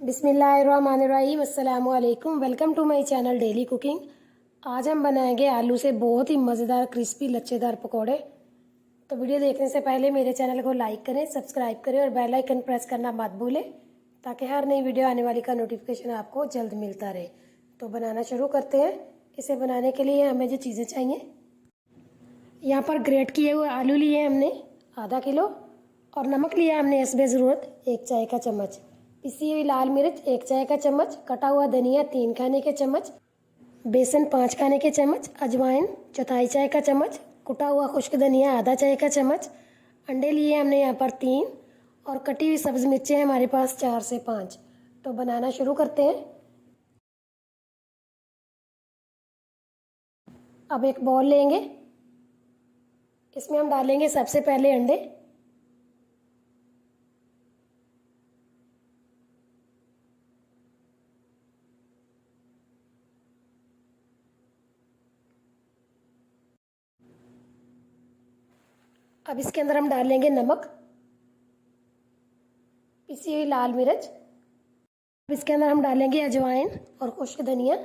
बिस्मिल्लाहिर्रहमानिर्रहीम अस्सलामु अलैकुम। Welcome to my channel daily cooking. आज हम बनाएंगे आलू से बहुत ही मज़ेदार क्रिस्पी लच्छेदार पकौड़े। तो वीडियो देखने से पहले मेरे चैनल को लाइक करें, सब्सक्राइब करें और बेल आइकन प्रेस करना मत भूलें ताकि हर नई वीडियो आने वाली का नोटिफिकेशन आपको जल्द मिलता रहे। तो बनाना शुरू करते हैं। इसे बनाने के लिए हमें जो चीज़ें चाहिए, यहाँ पर ग्रेट किए हुए आलू लिए हमने आधा किलो और नमक लिया हमने इसमें ज़रूरत 1 चाय का चम्मच, पिसी हुई लाल मिर्च 1 चाय का चम्मच, कटा हुआ धनिया 3 खाने के चम्मच, बेसन 5 खाने के चम्मच, अजवाइन चौथाई चाय का चम्मच, कुटा हुआ खुश्क धनिया आधा चाय का चम्मच, अंडे लिए हमने यहाँ पर 3 और कटी हुई सब्ज़ मिर्चें हैं हमारे पास 4 से 5। तो बनाना शुरू करते हैं। अब एक बॉल लेंगे, इसमें हम डालेंगे सबसे पहले अंडे। अब इसके अंदर हम डालेंगे नमक, पिसी हुई लाल मिर्च। अब इसके अंदर हम डालेंगे अजवाइन और खुश्क धनिया,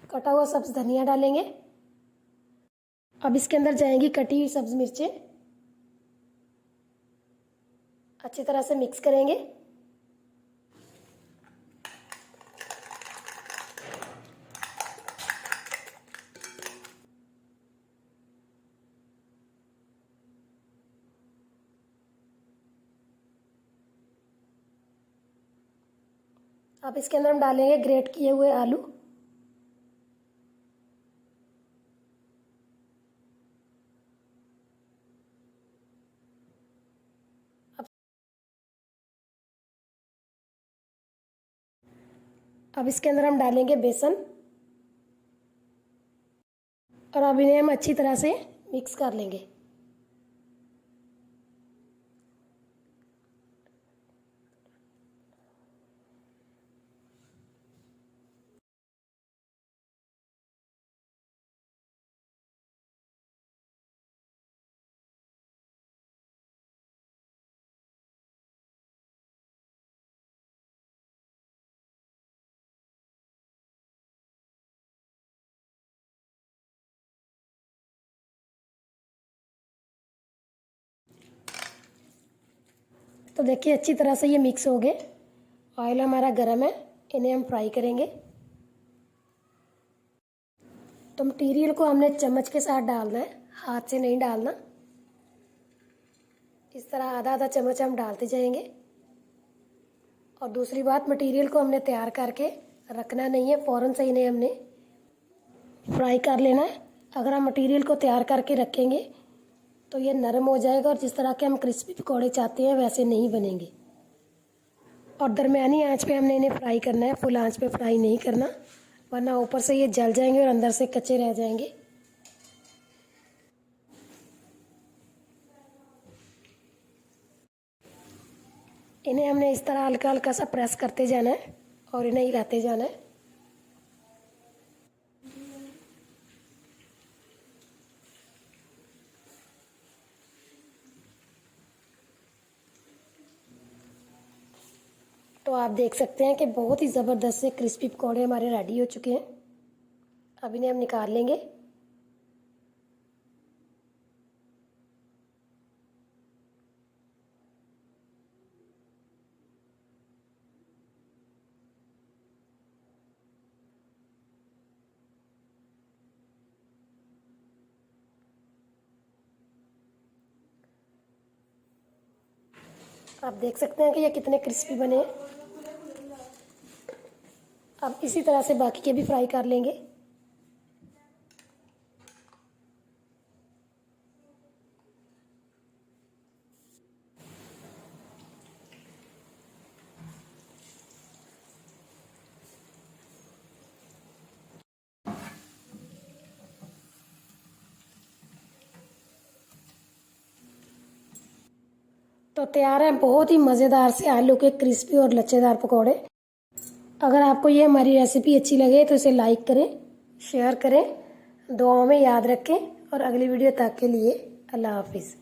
कटा हुआ सब्ज़ धनिया डालेंगे। अब इसके अंदर जाएंगी कटी हुई सब्ज़ मिर्चें, अच्छी तरह से मिक्स करेंगे। अब इसके अंदर हम डालेंगे ग्रेट किए हुए आलू। अब इसके अंदर हम डालेंगे बेसन और अब इन्हें हम अच्छी तरह से मिक्स कर लेंगे। तो देखिए अच्छी तरह से ये मिक्स हो गए। ऑयल हमारा गर्म है, इन्हें हम फ्राई करेंगे। तो मटीरियल को हमने चम्मच के साथ डालना है, हाथ से नहीं डालना। इस तरह आधा आधा चम्मच हम डालते जाएंगे। और दूसरी बात, मटीरियल को हमने तैयार करके रखना नहीं है, फ़ौरन से इन्हें हमने फ्राई कर लेना है। अगर हम मटीरियल को तैयार करके रखेंगे तो ये नरम हो जाएगा और जिस तरह के हम क्रिस्पी पकौड़े चाहते हैं वैसे नहीं बनेंगे। और दरमियानी आंच पे हमने इन्हें फ्राई करना है, फुल आंच पे फ्राई नहीं करना, वरना ऊपर से ये जल जाएंगे और अंदर से कच्चे रह जाएंगे। इन्हें हमने इस तरह हल्का हल्का सा प्रेस करते जाना है और इन्हें हिलाते जाना है। तो आप देख सकते हैं कि बहुत ही ज़बरदस्त से क्रिस्पी पकौड़े हमारे रेडी हो चुके हैं। अब इन्हें हम निकाल लेंगे। आप देख सकते हैं कि ये कितने क्रिस्पी बने हैं। अब इसी तरह से बाकी के भी फ्राई कर लेंगे। तो तैयार है बहुत ही मज़ेदार से आलू के क्रिस्पी और लच्छेदार पकौड़े। अगर आपको ये हमारी रेसिपी अच्छी लगे तो इसे लाइक करें, शेयर करें, दुआओं में याद रखें और अगली वीडियो तक के लिए अल्लाह हाफिज़।